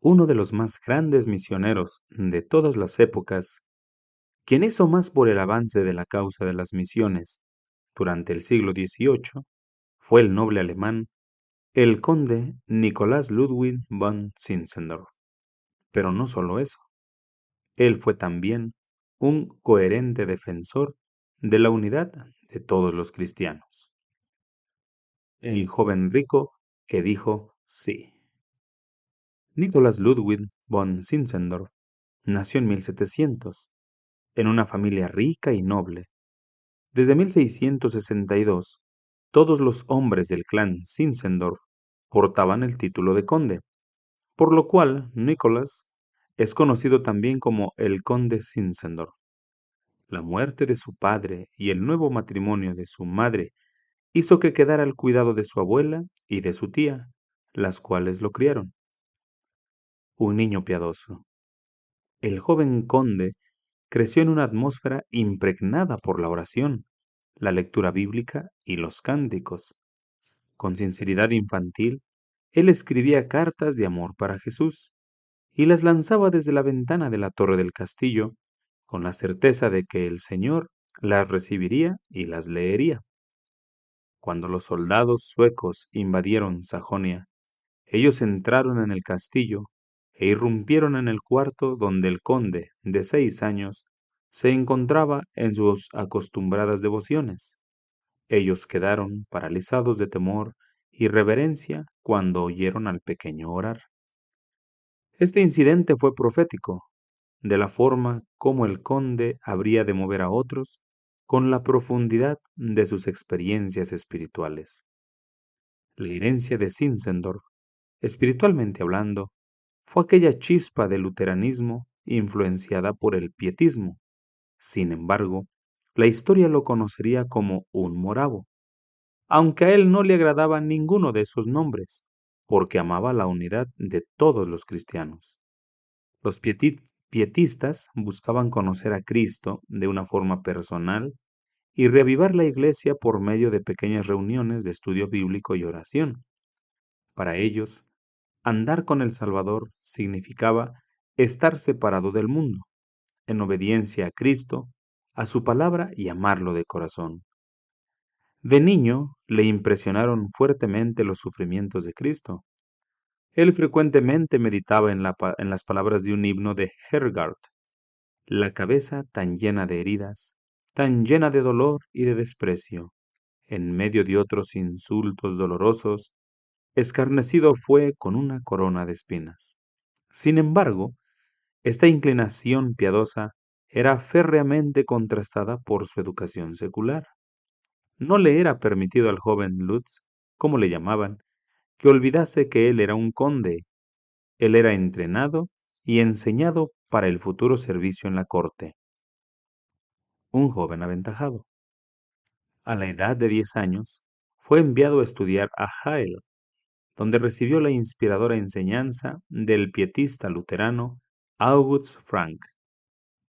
uno de los más grandes misioneros de todas las épocas, quien hizo más por el avance de la causa de las misiones durante el siglo XVIII, fue el noble alemán, el conde Nicolás Ludwig von Zinzendorf. Pero no solo eso, él fue también un coherente defensor de la unidad de todos los cristianos. El joven rico que dijo sí. Nicolás Ludwig von Zinzendorf nació en 1700, en una familia rica y noble. Desde 1662, todos los hombres del clan Zinzendorf portaban el título de conde, por lo cual Nicolás es conocido también como el conde Zinzendorf. La muerte de su padre y el nuevo matrimonio de su madre hizo que quedara al cuidado de su abuela y de su tía, las cuales lo criaron. Un niño piadoso. El joven conde creció en una atmósfera impregnada por la oración, la lectura bíblica y los cánticos. Con sinceridad infantil, él escribía cartas de amor para Jesús y las lanzaba desde la ventana de la torre del castillo, con la certeza de que el Señor las recibiría y las leería. Cuando los soldados suecos invadieron Sajonia, ellos entraron en el castillo e irrumpieron en el cuarto donde el conde, de 6 años, se encontraba en sus acostumbradas devociones. Ellos quedaron paralizados de temor y reverencia cuando oyeron al pequeño orar. Este incidente fue profético, de la forma como el conde habría de mover a otros con la profundidad de sus experiencias espirituales. La herencia de Zinzendorf, espiritualmente hablando, fue aquella chispa del luteranismo influenciada por el pietismo. Sin embargo, la historia lo conocería como un moravo, aunque a él no le agradaba ninguno de esos nombres, porque amaba la unidad de todos los cristianos. Los pietistas buscaban conocer a Cristo de una forma personal y reavivar la iglesia por medio de pequeñas reuniones de estudio bíblico y oración. Para ellos, andar con el Salvador significaba estar separado del mundo, en obediencia a Cristo, a su palabra y amarlo de corazón. De niño le impresionaron fuertemente los sufrimientos de Cristo. Él frecuentemente meditaba en las palabras de un himno de Hergard: la cabeza tan llena de heridas, tan llena de dolor y de desprecio, en medio de otros insultos dolorosos, escarnecido fue con una corona de espinas. Sin embargo, esta inclinación piadosa era férreamente contrastada por su educación secular. No le era permitido al joven Lutz, como le llamaban, que olvidase que él era un conde. Él era entrenado y enseñado para el futuro servicio en la corte. Un joven aventajado. A la edad de 10 años, fue enviado a estudiar a Halle, donde recibió la inspiradora enseñanza del pietista luterano August Frank.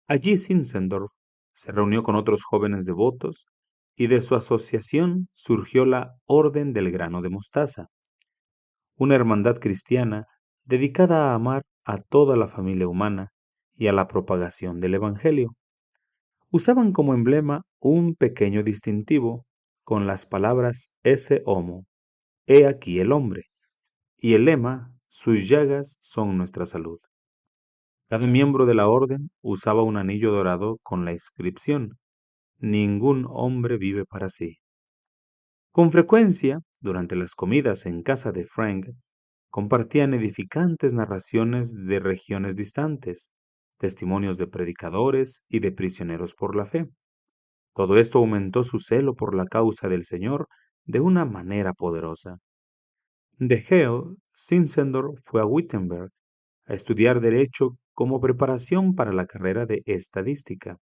Allí Zinzendorf se reunió con otros jóvenes devotos y de su asociación surgió la Orden del Grano de Mostaza, una hermandad cristiana dedicada a amar a toda la familia humana y a la propagación del Evangelio. Usaban como emblema un pequeño distintivo con las palabras esse homo, he aquí el hombre, y el lema, sus llagas son nuestra salud. Cada miembro de la orden usaba un anillo dorado con la inscripción: ningún hombre vive para sí. Con frecuencia, durante las comidas en casa de Frank, compartían edificantes narraciones de regiones distantes, testimonios de predicadores y de prisioneros por la fe. Todo esto aumentó su celo por la causa del Señor de una manera poderosa. De Halle, Zinzendorf fue a Wittenberg a estudiar Derecho como preparación para la carrera de Estadística,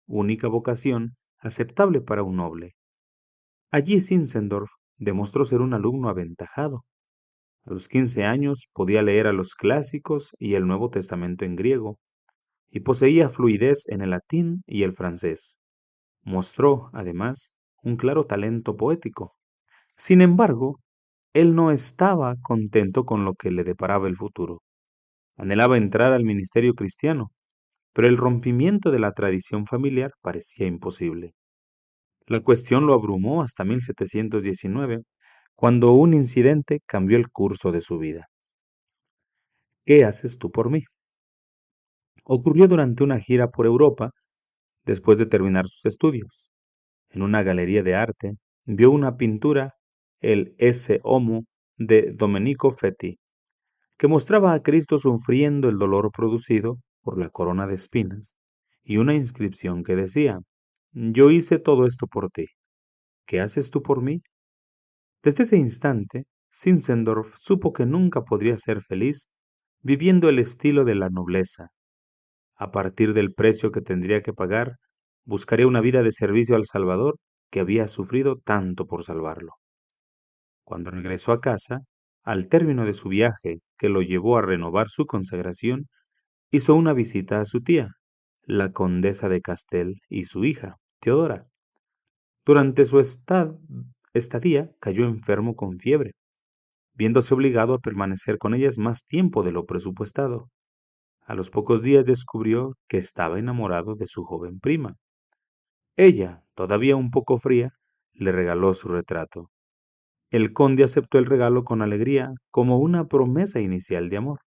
única vocación aceptable para un noble. Allí Zinzendorf demostró ser un alumno aventajado. A los 15 años podía leer a los clásicos y el Nuevo Testamento en griego, y poseía fluidez en el latín y el francés. Mostró, además, un claro talento poético. Sin embargo, él no estaba contento con lo que le deparaba el futuro. Anhelaba entrar al ministerio cristiano, pero el rompimiento de la tradición familiar parecía imposible. La cuestión lo abrumó hasta 1719, cuando un incidente cambió el curso de su vida. ¿Qué haces tú por mí? Ocurrió durante una gira por Europa después de terminar sus estudios. En una galería de arte, vio una pintura, el Esse Homo de Domenico Fetti, que mostraba a Cristo sufriendo el dolor producido por la corona de espinas, y una inscripción que decía: Yo hice todo esto por ti. ¿Qué haces tú por mí? Desde ese instante, Zinzendorf supo que nunca podría ser feliz viviendo el estilo de la nobleza. A partir del precio que tendría que pagar, buscaría una vida de servicio al Salvador que había sufrido tanto por salvarlo. Cuando regresó a casa, al término de su viaje que lo llevó a renovar su consagración, hizo una visita a su tía, la condesa de Castel, y su hija, Teodora. Durante su estadía cayó enfermo con fiebre, viéndose obligado a permanecer con ellas más tiempo de lo presupuestado. A los pocos días descubrió que estaba enamorado de su joven prima. Ella, todavía un poco fría, le regaló su retrato. El conde aceptó el regalo con alegría como una promesa inicial de amor.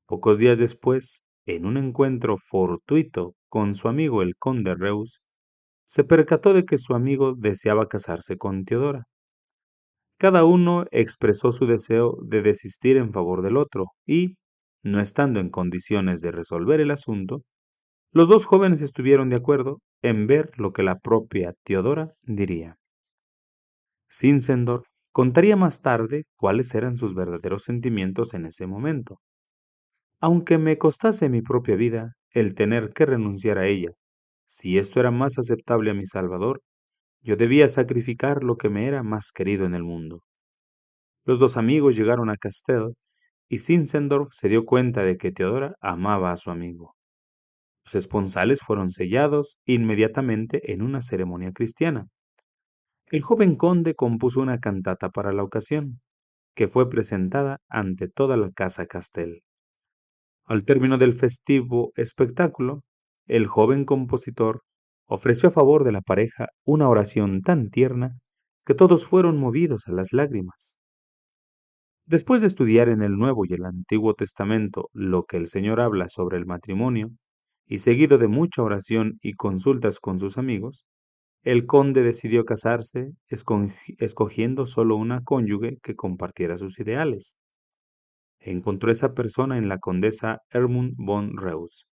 Pocos días después, en un encuentro fortuito con su amigo el conde Reus, se percató de que su amigo deseaba casarse con Teodora. Cada uno expresó su deseo de desistir en favor del otro y, no estando en condiciones de resolver el asunto, los dos jóvenes estuvieron de acuerdo en ver lo que la propia Teodora diría. Zinzendorf contaría más tarde cuáles eran sus verdaderos sentimientos en ese momento. Aunque me costase mi propia vida el tener que renunciar a ella, si esto era más aceptable a mi Salvador, yo debía sacrificar lo que me era más querido en el mundo. Los dos amigos llegaron a Castel y Zinzendorf se dio cuenta de que Teodora amaba a su amigo. Los esponsales fueron sellados inmediatamente en una ceremonia cristiana. El joven conde compuso una cantata para la ocasión, que fue presentada ante toda la casa Castel. Al término del festivo espectáculo, el joven compositor ofreció a favor de la pareja una oración tan tierna que todos fueron movidos a las lágrimas. Después de estudiar en el Nuevo y el Antiguo Testamento lo que el Señor habla sobre el matrimonio, y seguido de mucha oración y consultas con sus amigos, el conde decidió casarse escogiendo solo una cónyuge que compartiera sus ideales. Encontró esa persona en la condesa Ermund von Reus,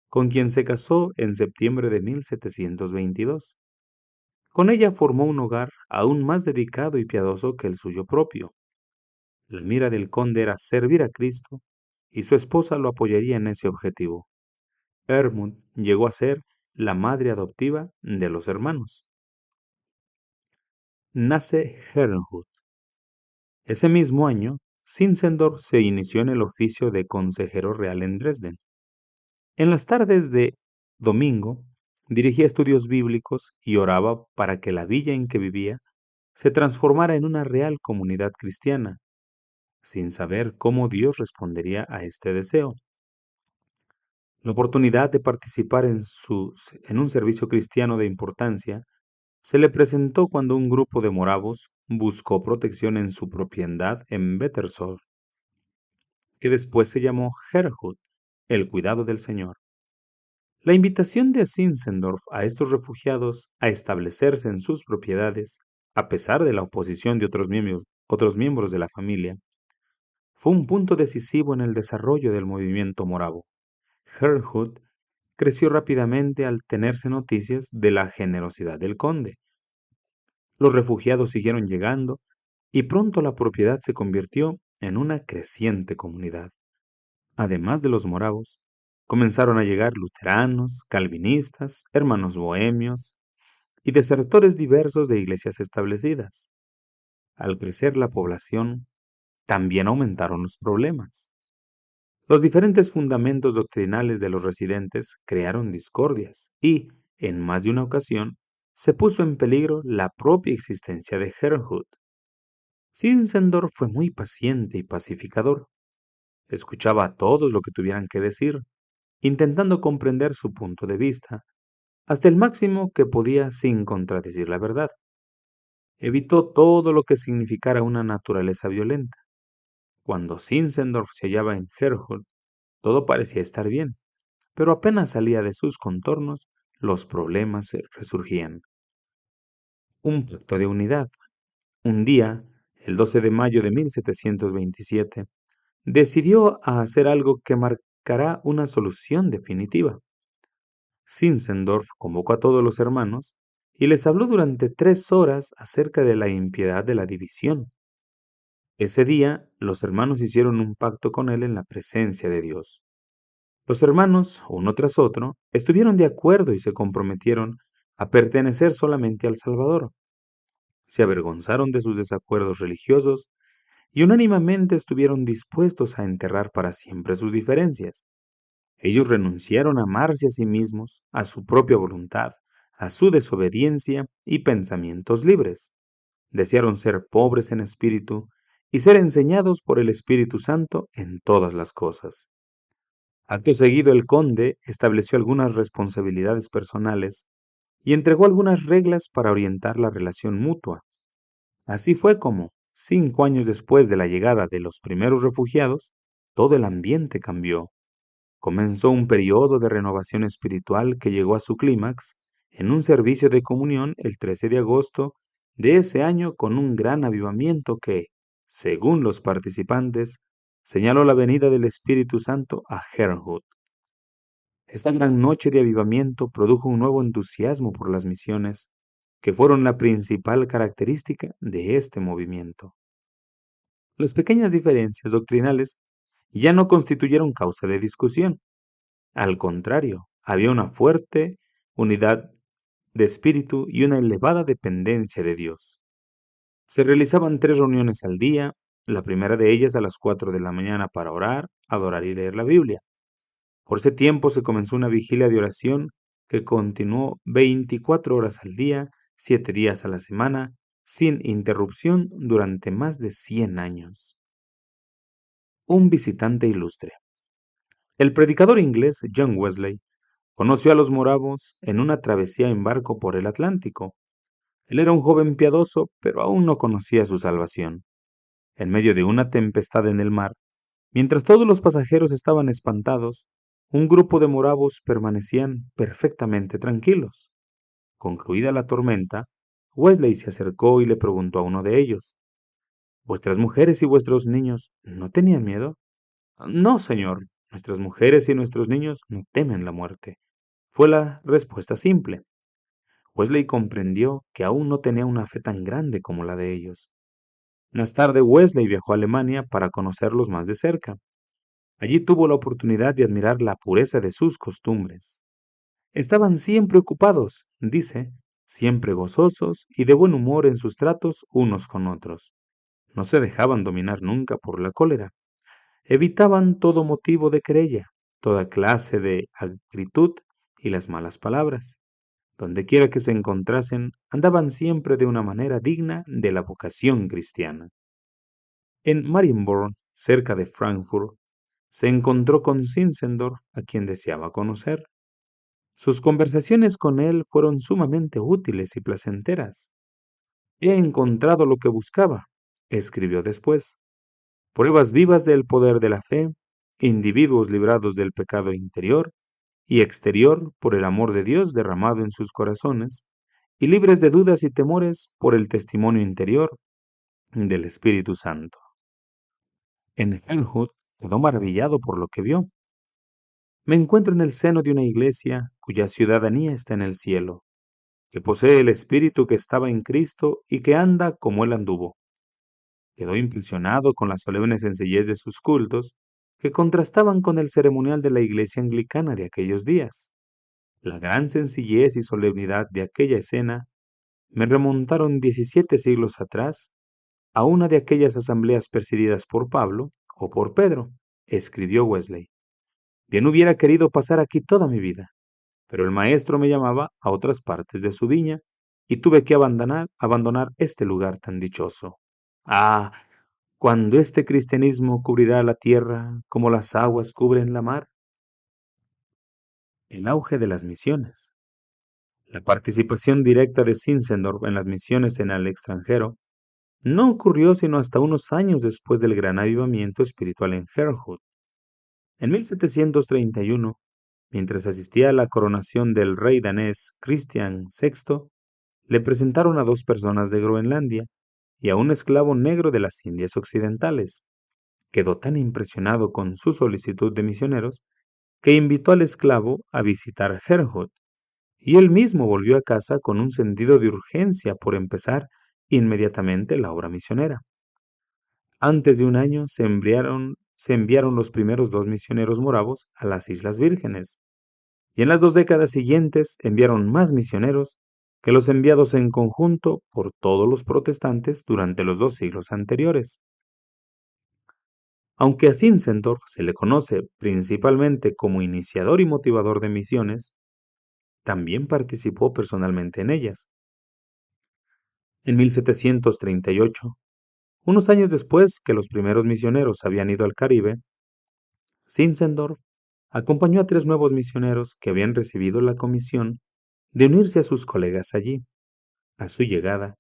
con quien se casó en septiembre de 1722. Con ella formó un hogar aún más dedicado y piadoso que el suyo propio. La mira del conde era servir a Cristo y su esposa lo apoyaría en ese objetivo. Ermund llegó a ser la madre adoptiva de los hermanos. Nace Herrnhut. Ese mismo año, Zinzendorf se inició en el oficio de consejero real en Dresden. En las tardes de domingo, dirigía estudios bíblicos y oraba para que la villa en que vivía se transformara en una real comunidad cristiana, sin saber cómo Dios respondería a este deseo. La oportunidad de participar en un servicio cristiano de importancia se le presentó cuando un grupo de moravos buscó protección en su propiedad en Wettersdorf, que después se llamó Herrnhut, el cuidado del Señor. La invitación de Zinzendorf a estos refugiados a establecerse en sus propiedades, a pesar de la oposición de otros miembros de la familia, fue un punto decisivo en el desarrollo del movimiento moravo. Herrnhut creció rápidamente al tenerse noticias de la generosidad del conde. Los refugiados siguieron llegando y pronto la propiedad se convirtió en una creciente comunidad. Además de los moravos, comenzaron a llegar luteranos, calvinistas, hermanos bohemios y desertores diversos de iglesias establecidas. Al crecer la población, también aumentaron los problemas. Los diferentes fundamentos doctrinales de los residentes crearon discordias y, en más de una ocasión, se puso en peligro la propia existencia de Herrnhut. Zinzendorf fue muy paciente y pacificador. Escuchaba a todos lo que tuvieran que decir, intentando comprender su punto de vista, hasta el máximo que podía sin contradecir la verdad. Evitó todo lo que significara una naturaleza violenta. Cuando Zinzendorf se hallaba en Herford, todo parecía estar bien, pero apenas salía de sus contornos, los problemas resurgían. Un pacto de unidad. Un día, el 12 de mayo de 1727, decidió a hacer algo que marcará una solución definitiva. Zinzendorf convocó a todos los hermanos y les habló durante 3 horas acerca de la impiedad de la división. Ese día, los hermanos hicieron un pacto con él en la presencia de Dios. Los hermanos, uno tras otro, estuvieron de acuerdo y se comprometieron a pertenecer solamente al Salvador. Se avergonzaron de sus desacuerdos religiosos y unánimemente estuvieron dispuestos a enterrar para siempre sus diferencias. Ellos renunciaron a amarse a sí mismos, a su propia voluntad, a su desobediencia y pensamientos libres. Desearon ser pobres en espíritu y ser enseñados por el Espíritu Santo en todas las cosas. Acto seguido, el conde estableció algunas responsabilidades personales y entregó algunas reglas para orientar la relación mutua. Así fue como, 5 años después de la llegada de los primeros refugiados, todo el ambiente cambió. Comenzó un periodo de renovación espiritual que llegó a su clímax en un servicio de comunión el 13 de agosto de ese año con un gran avivamiento que, según los participantes, señaló la venida del Espíritu Santo a Herrnhut. Esta gran noche de avivamiento produjo un nuevo entusiasmo por las misiones, que fueron la principal característica de este movimiento. Las pequeñas diferencias doctrinales ya no constituyeron causa de discusión. Al contrario, había una fuerte unidad de espíritu y una elevada dependencia de Dios. Se realizaban 3 reuniones al día, la primera de ellas a las 4 de la mañana para orar, adorar y leer la Biblia. Por ese tiempo se comenzó una vigilia de oración que continuó 24 horas al día, 7 días a la semana, sin interrupción durante más de 100 años. Un visitante ilustre. El predicador inglés John Wesley conoció a los moravos en una travesía en barco por el Atlántico. Él era un joven piadoso, pero aún no conocía su salvación. En medio de una tempestad en el mar, mientras todos los pasajeros estaban espantados, un grupo de moravos permanecían perfectamente tranquilos. Concluida la tormenta, Wesley se acercó y le preguntó a uno de ellos: ¿Vuestras mujeres y vuestros niños no tenían miedo? No, señor, nuestras mujeres y nuestros niños no temen la muerte, fue la respuesta simple. Wesley comprendió que aún no tenía una fe tan grande como la de ellos. Más tarde, Wesley viajó a Alemania para conocerlos más de cerca. Allí tuvo la oportunidad de admirar la pureza de sus costumbres. Estaban siempre ocupados, dice, siempre gozosos y de buen humor en sus tratos unos con otros. No se dejaban dominar nunca por la cólera. Evitaban todo motivo de querella, toda clase de acritud y las malas palabras. Dondequiera que se encontrasen, andaban siempre de una manera digna de la vocación cristiana. En Marienborn, cerca de Frankfurt, se encontró con Zinzendorf, a quien deseaba conocer. Sus conversaciones con él fueron sumamente útiles y placenteras. He encontrado lo que buscaba, escribió después. Pruebas vivas del poder de la fe, individuos librados del pecado interior y exterior por el amor de Dios derramado en sus corazones, y libres de dudas y temores por el testimonio interior del Espíritu Santo. En Herrnhut quedó maravillado por lo que vio. Me encuentro en el seno de una iglesia cuya ciudadanía está en el cielo, que posee el Espíritu que estaba en Cristo y que anda como Él anduvo. Quedó impresionado con la solemne sencillez de sus cultos, que contrastaban con el ceremonial de la iglesia anglicana de aquellos días. La gran sencillez y solemnidad de aquella escena me remontaron 17 siglos atrás a una de aquellas asambleas presididas por Pablo o por Pedro, escribió Wesley. Bien hubiera querido pasar aquí toda mi vida, pero el maestro me llamaba a otras partes de su viña y tuve que abandonar este lugar tan dichoso. Ah, cuando este cristianismo cubrirá la tierra como las aguas cubren la mar. El auge de las misiones. La participación directa de Zinzendorf en las misiones en el extranjero no ocurrió sino hasta unos años después del gran avivamiento espiritual en Herrnhut. En 1731, mientras asistía a la coronación del rey danés Cristian VI, le presentaron a dos personas de Groenlandia y a un esclavo negro de las Indias Occidentales. Quedó tan impresionado con su solicitud de misioneros que invitó al esclavo a visitar Herrnhut, y él mismo volvió a casa con un sentido de urgencia por empezar inmediatamente la obra misionera. Antes de un año se enviaron los primeros dos misioneros moravos a las Islas Vírgenes, y en las 2 décadas siguientes enviaron más misioneros que los enviados en conjunto por todos los protestantes durante los 2 siglos anteriores. Aunque a Zinzendorf se le conoce principalmente como iniciador y motivador de misiones, también participó personalmente en ellas. En 1738, unos años después que los primeros misioneros habían ido al Caribe, Zinzendorf acompañó a 3 nuevos misioneros que habían recibido la comisión de unirse a sus colegas allí. A su llegada,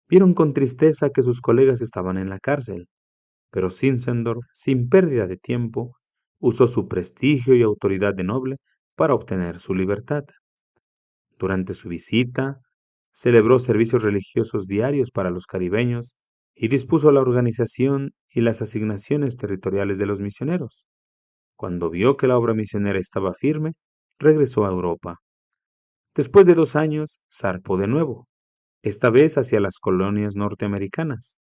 vieron con tristeza que sus colegas estaban en la cárcel, pero Zinzendorf, sin pérdida de tiempo, usó su prestigio y autoridad de noble para obtener su libertad. Durante su visita, celebró servicios religiosos diarios para los caribeños y dispuso la organización y las asignaciones territoriales de los misioneros. Cuando vio que la obra misionera estaba firme, regresó a Europa. Después de 2 años, zarpó de nuevo, esta vez hacia las colonias norteamericanas.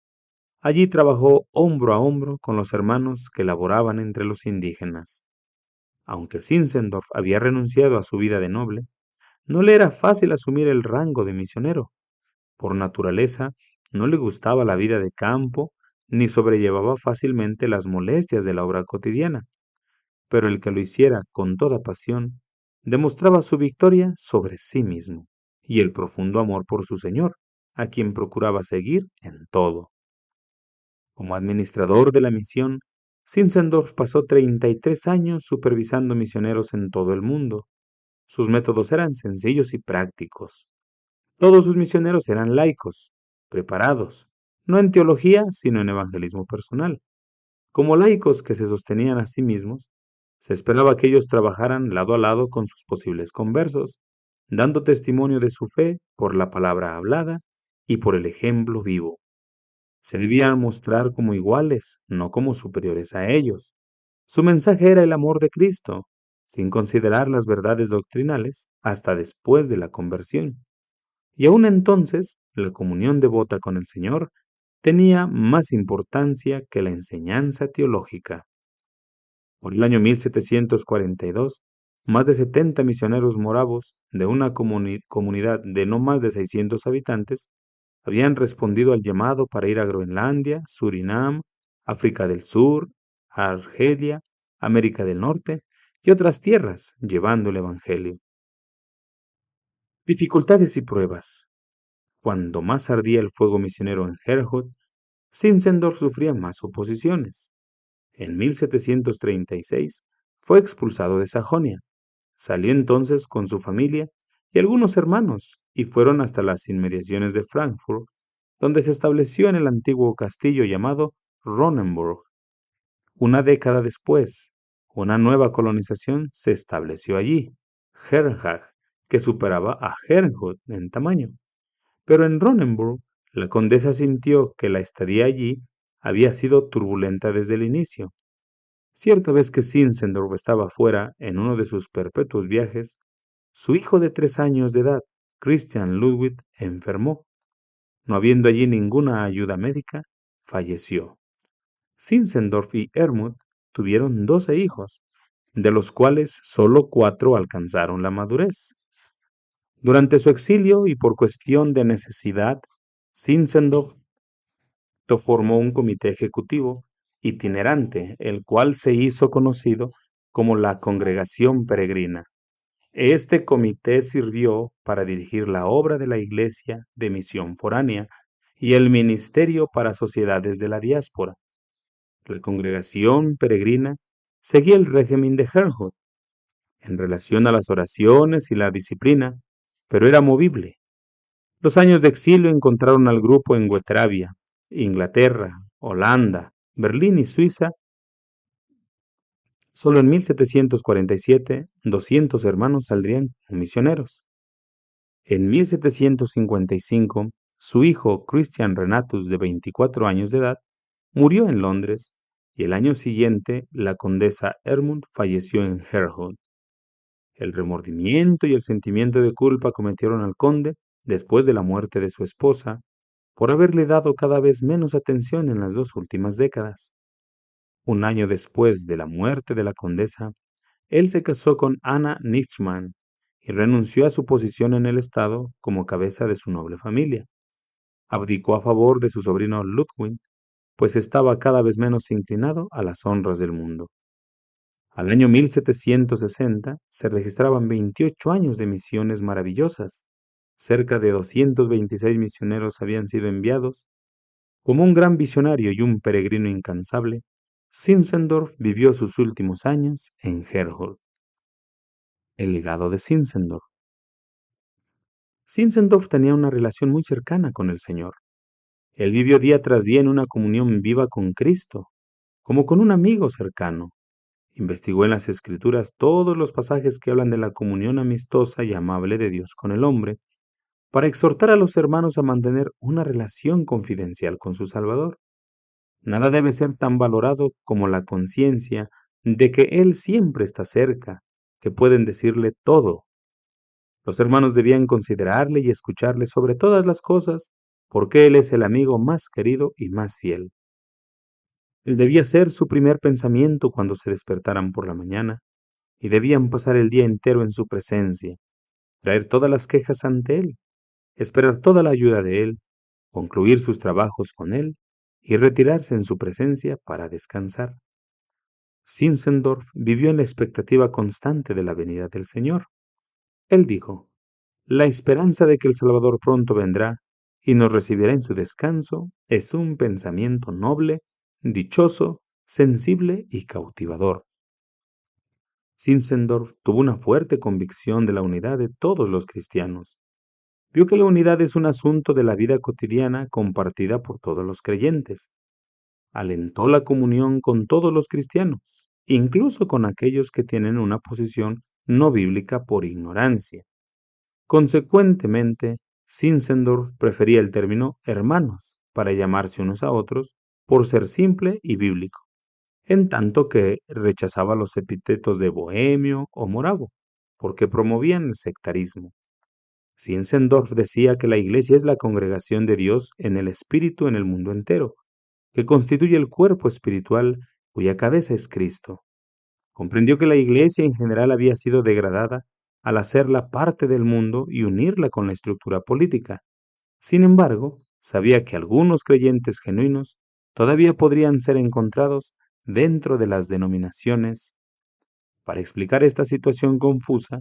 Allí trabajó hombro a hombro con los hermanos que laboraban entre los indígenas. Aunque Zinzendorf había renunciado a su vida de noble, no le era fácil asumir el rango de misionero. Por naturaleza, no le gustaba la vida de campo ni sobrellevaba fácilmente las molestias de la obra cotidiana, pero el que lo hiciera con toda pasión demostraba su victoria sobre sí mismo y el profundo amor por su Señor, a quien procuraba seguir en todo. Como administrador de la misión, Zinzendorf pasó 33 años supervisando misioneros en todo el mundo. Sus métodos eran sencillos y prácticos. Todos sus misioneros eran laicos, preparados, no en teología, sino en evangelismo personal. Como laicos que se sostenían a sí mismos, se esperaba que ellos trabajaran lado a lado con sus posibles conversos, dando testimonio de su fe por la palabra hablada y por el ejemplo vivo. Se debían mostrar como iguales, no como superiores a ellos. Su mensaje era el amor de Cristo, sin considerar las verdades doctrinales hasta después de la conversión. Y aún entonces, la comunión devota con el Señor tenía más importancia que la enseñanza teológica. Por el año 1742, más de 70 misioneros moravos de una comunidad de no más de 600 habitantes habían respondido al llamado para ir a Groenlandia, Surinam, África del Sur, Argelia, América del Norte y otras tierras, llevando el Evangelio. Dificultades y pruebas. Cuando más ardía el fuego misionero en Herrnhut, Zinzendorf sufría más oposiciones. En 1736 fue expulsado de Sajonia. Salió entonces con su familia y algunos hermanos y fueron hasta las inmediaciones de Frankfurt, donde se estableció en el antiguo castillo llamado Ronenburg. 1 década después, una nueva colonización se estableció allí, Herrnhut, que superaba a Herrnhut en tamaño. Pero en Ronenburg, la condesa sintió que la estadía allí había sido turbulenta desde el inicio. Cierta vez que Zinzendorf estaba fuera en uno de sus perpetuos viajes, su hijo de 3 años de edad, Christian Ludwig, enfermó. No habiendo allí ninguna ayuda médica, falleció. Zinzendorf y Ermut tuvieron 12 hijos, de los cuales solo 4 alcanzaron la madurez. Durante su exilio y por cuestión de necesidad, Zinzendorf formó un comité ejecutivo itinerante, el cual se hizo conocido como la Congregación Peregrina. Este comité sirvió para dirigir la obra de la Iglesia de Misión Foránea y el Ministerio para Sociedades de la Diáspora. La congregación peregrina seguía el régimen de Herhud en relación a las oraciones y la disciplina, pero era movible. Los años de exilio encontraron al grupo en Guetravia, Inglaterra, Holanda, Berlín y Suiza. Solo en 1747, 200 hermanos saldrían como misioneros. En 1755, su hijo Christian Renatus, de 24 años de edad, murió en Londres, y el año siguiente la condesa Ermund falleció en Hereford. El remordimiento y el sentimiento de culpa cometieron al conde después de la muerte de su esposa por haberle dado cada vez menos atención en las 2 últimas décadas. Un año después de la muerte de la condesa, él se casó con Anna Nichtmann y renunció a su posición en el Estado como cabeza de su noble familia. Abdicó a favor de su sobrino Ludwig, pues estaba cada vez menos inclinado a las honras del mundo. Al año 1760 se registraban 28 años de misiones maravillosas. Cerca de 226 misioneros habían sido enviados. Como un gran visionario y un peregrino incansable, Zinzendorf vivió sus últimos años en Herford. El legado de Zinzendorf. Zinzendorf tenía una relación muy cercana con el Señor. Él vivió día tras día en una comunión viva con Cristo, como con un amigo cercano. Investigó en las Escrituras todos los pasajes que hablan de la comunión amistosa y amable de Dios con el hombre, para exhortar a los hermanos a mantener una relación confidencial con su Salvador. Nada debe ser tan valorado como la conciencia de que Él siempre está cerca, que pueden decirle todo. Los hermanos debían considerarle y escucharle sobre todas las cosas, porque Él es el amigo más querido y más fiel. Él debía ser su primer pensamiento cuando se despertaran por la mañana, y debían pasar el día entero en su presencia, traer todas las quejas ante Él, esperar toda la ayuda de Él, concluir sus trabajos con Él y retirarse en su presencia para descansar. Zinzendorf vivió en la expectativa constante de la venida del Señor. Él dijo: la esperanza de que el Salvador pronto vendrá y nos recibirá en su descanso es un pensamiento noble, dichoso, sensible y cautivador. Zinzendorf tuvo una fuerte convicción de la unidad de todos los cristianos. Vio que la unidad es un asunto de la vida cotidiana compartida por todos los creyentes. Alentó la comunión con todos los cristianos, incluso con aquellos que tienen una posición no bíblica por ignorancia. Consecuentemente, Zinzendorf prefería el término hermanos para llamarse unos a otros por ser simple y bíblico, en tanto que rechazaba los epítetos de bohemio o moravo, porque promovían el sectarismo. Zinzendorf decía que la Iglesia es la congregación de Dios en el Espíritu en el mundo entero, que constituye el cuerpo espiritual cuya cabeza es Cristo. Comprendió que la Iglesia en general había sido degradada al hacerla parte del mundo y unirla con la estructura política. Sin embargo, sabía que algunos creyentes genuinos todavía podrían ser encontrados dentro de las denominaciones. Para explicar esta situación confusa,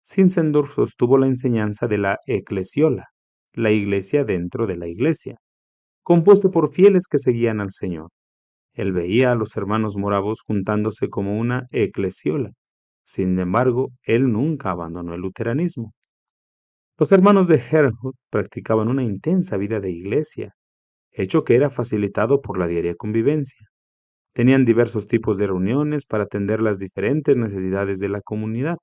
Zinzendorf sostuvo la enseñanza de la eclesiola, la iglesia dentro de la iglesia, compuesta por fieles que seguían al Señor. Él veía a los hermanos moravos juntándose como una eclesiola. Sin embargo, él nunca abandonó el luteranismo. Los hermanos de Herrnhut practicaban una intensa vida de iglesia, hecho que era facilitado por la diaria convivencia. Tenían diversos tipos de reuniones para atender las diferentes necesidades de la comunidad,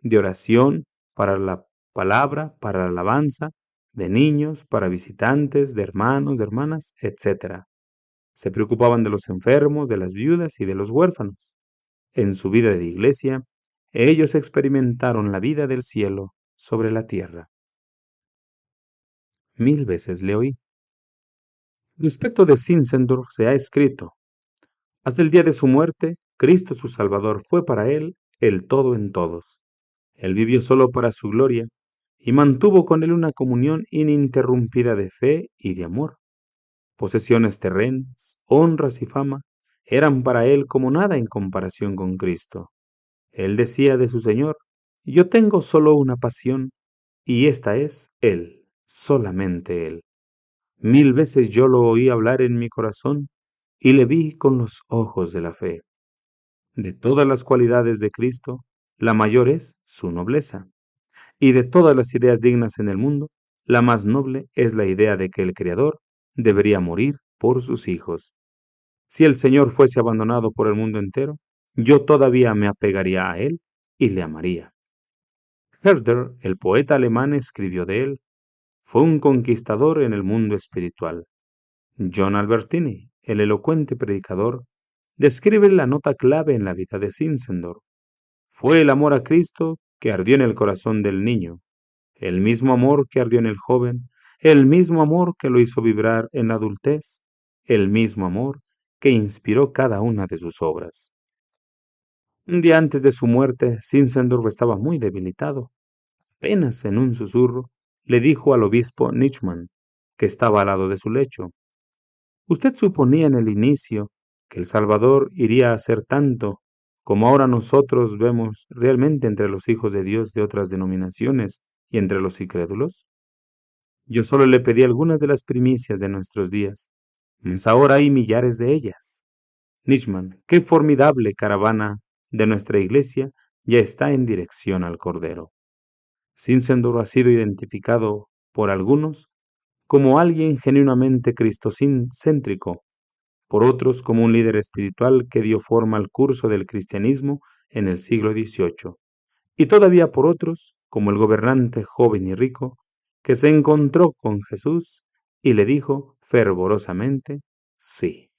de oración, para la palabra, para la alabanza, de niños, para visitantes, de hermanos, de hermanas, etc. Se preocupaban de los enfermos, de las viudas y de los huérfanos. En su vida de iglesia, ellos experimentaron la vida del cielo sobre la tierra. 1000 veces le oí. Respecto de Zinzendorf se ha escrito: hasta el día de su muerte, Cristo su Salvador fue para él el todo en todos. Él vivió solo para su gloria y mantuvo con él una comunión ininterrumpida de fe y de amor. Posesiones terrenas, honras y fama eran para él como nada en comparación con Cristo. Él decía de su Señor: yo tengo solo una pasión, y esta es Él, solamente Él. 1000 veces yo lo oí hablar en mi corazón, y le vi con los ojos de la fe. De todas las cualidades de Cristo, la mayor es su nobleza, y de todas las ideas dignas en el mundo, la más noble es la idea de que el Creador debería morir por sus hijos. Si el Señor fuese abandonado por el mundo entero, yo todavía me apegaría a Él y le amaría. Herder, el poeta alemán, escribió de él: fue un conquistador en el mundo espiritual. John Albertini, el elocuente predicador, describe la nota clave en la vida de Zinzendorf. Fue el amor a Cristo que ardió en el corazón del niño, el mismo amor que ardió en el joven, el mismo amor que lo hizo vibrar en la adultez, el mismo amor que inspiró cada una de sus obras. Un día antes de su muerte, Zinzendorf estaba muy debilitado. Apenas en un susurro, le dijo al obispo Nichman, que estaba al lado de su lecho: usted suponía en el inicio que el Salvador iría a hacer tanto como ahora nosotros vemos realmente entre los hijos de Dios de otras denominaciones y entre los incrédulos. Yo solo le pedí algunas de las primicias de nuestros días, mas ahora hay millares de ellas. Nichman, qué formidable caravana de nuestra iglesia ya está en dirección al Cordero. Zinzendorf ha sido identificado por algunos como alguien genuinamente cristocéntrico, por otros como un líder espiritual que dio forma al curso del cristianismo en el siglo XVIII, y todavía por otros como el gobernante joven y rico que se encontró con Jesús y le dijo fervorosamente sí.